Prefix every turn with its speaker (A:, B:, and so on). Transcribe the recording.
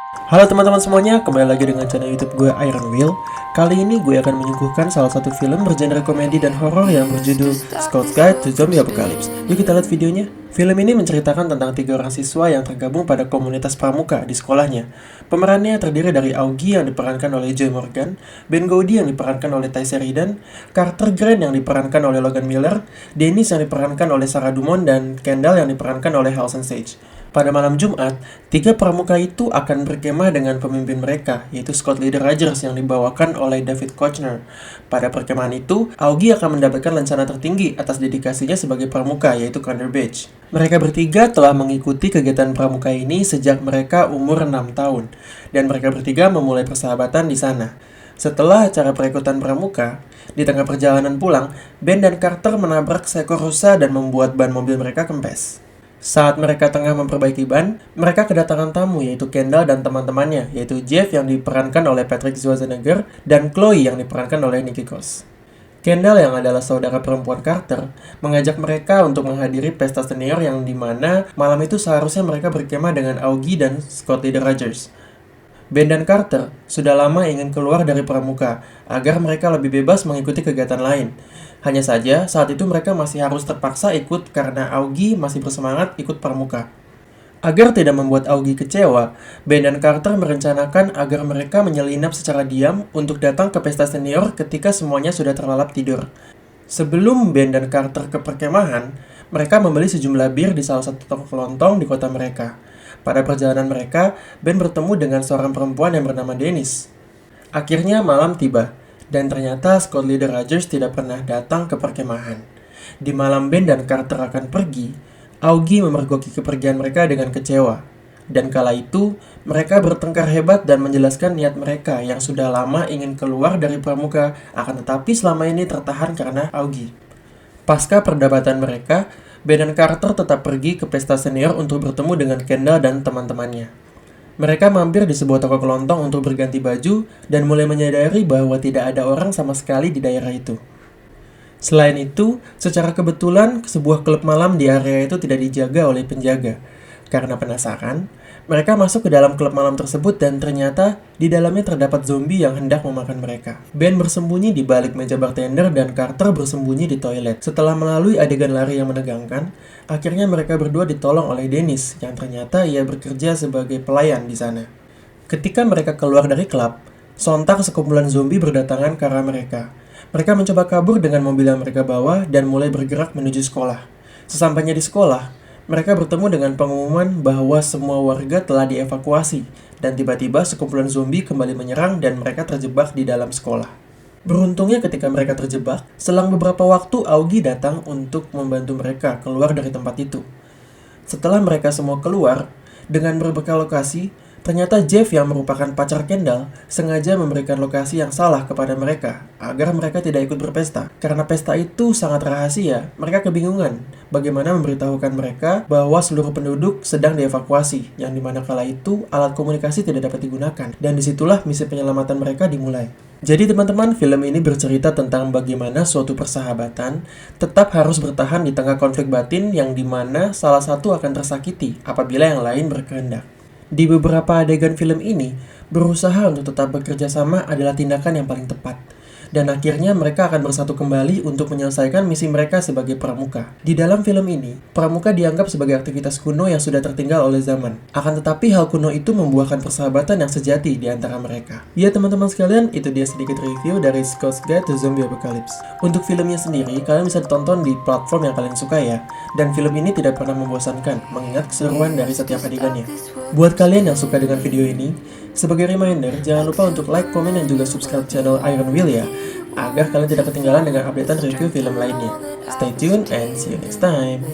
A: Halo teman-teman semuanya, kembali lagi dengan channel YouTube gue Iron Will. Kali ini gue akan menyuguhkan salah satu film bergenre komedi dan horor yang berjudul Scout's Guide to Zombie Apocalypse. Yuk kita lihat videonya. Film ini menceritakan tentang 3 orang siswa yang tergabung pada komunitas pramuka di sekolahnya. Pemerannya terdiri dari Augie yang diperankan oleh Joy Morgan, Ben Gaudi yang diperankan oleh Ty Sheridan, Carter Grant yang diperankan oleh Logan Miller, Dennis yang diperankan oleh Sarah Dumont, dan Kendall yang diperankan oleh Halson Sage. Pada malam Jumat, 3 pramuka itu akan berkemah dengan pemimpin mereka, yaitu Scout Leader Rogers yang dibawakan oleh David Koechner. Pada perkemahan itu, Augie akan mendapatkan lencana tertinggi atas dedikasinya sebagai pramuka, yaitu Thunder Badge. Mereka bertiga telah mengikuti kegiatan pramuka ini sejak mereka umur 6 tahun, dan mereka bertiga memulai persahabatan di sana. Setelah acara perekrutan pramuka, di tengah perjalanan pulang, Ben dan Carter menabrak seekor rusa dan membuat ban mobil mereka kempes. Saat mereka tengah memperbaiki ban, mereka kedatangan tamu yaitu Kendall dan teman-temannya, yaitu Jeff yang diperankan oleh Patrick Schwarzenegger dan Chloe yang diperankan oleh Nikki Cross. Kendall yang adalah saudara perempuan Carter mengajak mereka untuk menghadiri pesta senior yang dimana malam itu seharusnya mereka berkemah dengan Augie dan Scout Leader Rogers. Ben dan Carter sudah lama ingin keluar dari pramuka agar mereka lebih bebas mengikuti kegiatan lain. Hanya saja, saat itu mereka masih harus terpaksa ikut karena Augie masih bersemangat ikut pramuka. Agar tidak membuat Augie kecewa, Ben dan Carter merencanakan agar mereka menyelinap secara diam untuk datang ke pesta senior ketika semuanya sudah terlelap tidur. Sebelum Ben dan Carter ke perkemahan, mereka membeli sejumlah bir di salah satu toko kelontong di kota mereka. Pada perjalanan mereka, Ben bertemu dengan seorang perempuan yang bernama Dennis. Akhirnya malam tiba, dan ternyata Scout Leader Rogers tidak pernah datang ke perkemahan. Di malam Ben dan Carter akan pergi, Augie memergoki kepergian mereka dengan kecewa. Dan kala itu, mereka bertengkar hebat dan menjelaskan niat mereka yang sudah lama ingin keluar dari pramuka, akan tetapi selama ini tertahan karena Augie. Pasca perdebatan mereka, Ben dan Carter tetap pergi ke pesta senior untuk bertemu dengan Kendall dan teman-temannya. Mereka mampir di sebuah toko kelontong untuk berganti baju dan mulai menyadari bahwa tidak ada orang sama sekali di daerah itu. Selain itu, secara kebetulan sebuah klub malam di area itu tidak dijaga oleh penjaga. Karena penasaran, mereka masuk ke dalam klub malam tersebut dan ternyata di dalamnya terdapat zombie yang hendak memakan mereka. Ben bersembunyi di balik meja bartender dan Carter bersembunyi di toilet. Setelah melalui adegan lari yang menegangkan, akhirnya mereka berdua ditolong oleh Dennis yang ternyata ia bekerja sebagai pelayan di sana. Ketika mereka keluar dari klub, sontak sekumpulan zombie berdatangan ke arah mereka. Mereka mencoba kabur dengan mobil yang mereka bawa dan mulai bergerak menuju sekolah. Sesampainya di sekolah, mereka bertemu dengan pengumuman bahwa semua warga telah dievakuasi, dan tiba-tiba sekumpulan zombie kembali menyerang dan mereka terjebak di dalam sekolah. Beruntungnya ketika mereka terjebak, selang beberapa waktu Augie datang untuk membantu mereka keluar dari tempat itu. Setelah mereka semua keluar, dengan berbekal lokasi, ternyata Jeff yang merupakan pacar Kendall sengaja memberikan lokasi yang salah kepada mereka agar mereka tidak ikut berpesta. Karena pesta itu sangat rahasia, mereka kebingungan bagaimana memberitahukan mereka bahwa seluruh penduduk sedang dievakuasi, yang dimana kala itu alat komunikasi tidak dapat digunakan, dan disitulah misi penyelamatan mereka dimulai. Jadi teman-teman, film ini bercerita tentang bagaimana suatu persahabatan tetap harus bertahan di tengah konflik batin yang dimana salah satu akan tersakiti apabila yang lain berkehendak. Di beberapa adegan film ini, berusaha untuk tetap bekerja sama adalah tindakan yang paling tepat. Dan akhirnya mereka akan bersatu kembali untuk menyelesaikan misi mereka sebagai pramuka. Di dalam film ini, pramuka dianggap sebagai aktivitas kuno yang sudah tertinggal oleh zaman. Akan tetapi hal kuno itu membuahkan persahabatan yang sejati di antara mereka. Ya teman-teman sekalian, itu dia sedikit review dari Scout's Guide to Zombie Apocalypse. Untuk filmnya sendiri, kalian bisa ditonton di platform yang kalian suka ya. Dan film ini tidak pernah membosankan, mengingat keseruan dari setiap adegannya. Buat kalian yang suka dengan video ini, sebagai reminder, jangan lupa untuk like, komen, dan juga subscribe channel Iron Will ya, agar kalian tidak ketinggalan dengan updatean review film lainnya. Stay tuned and see you next time.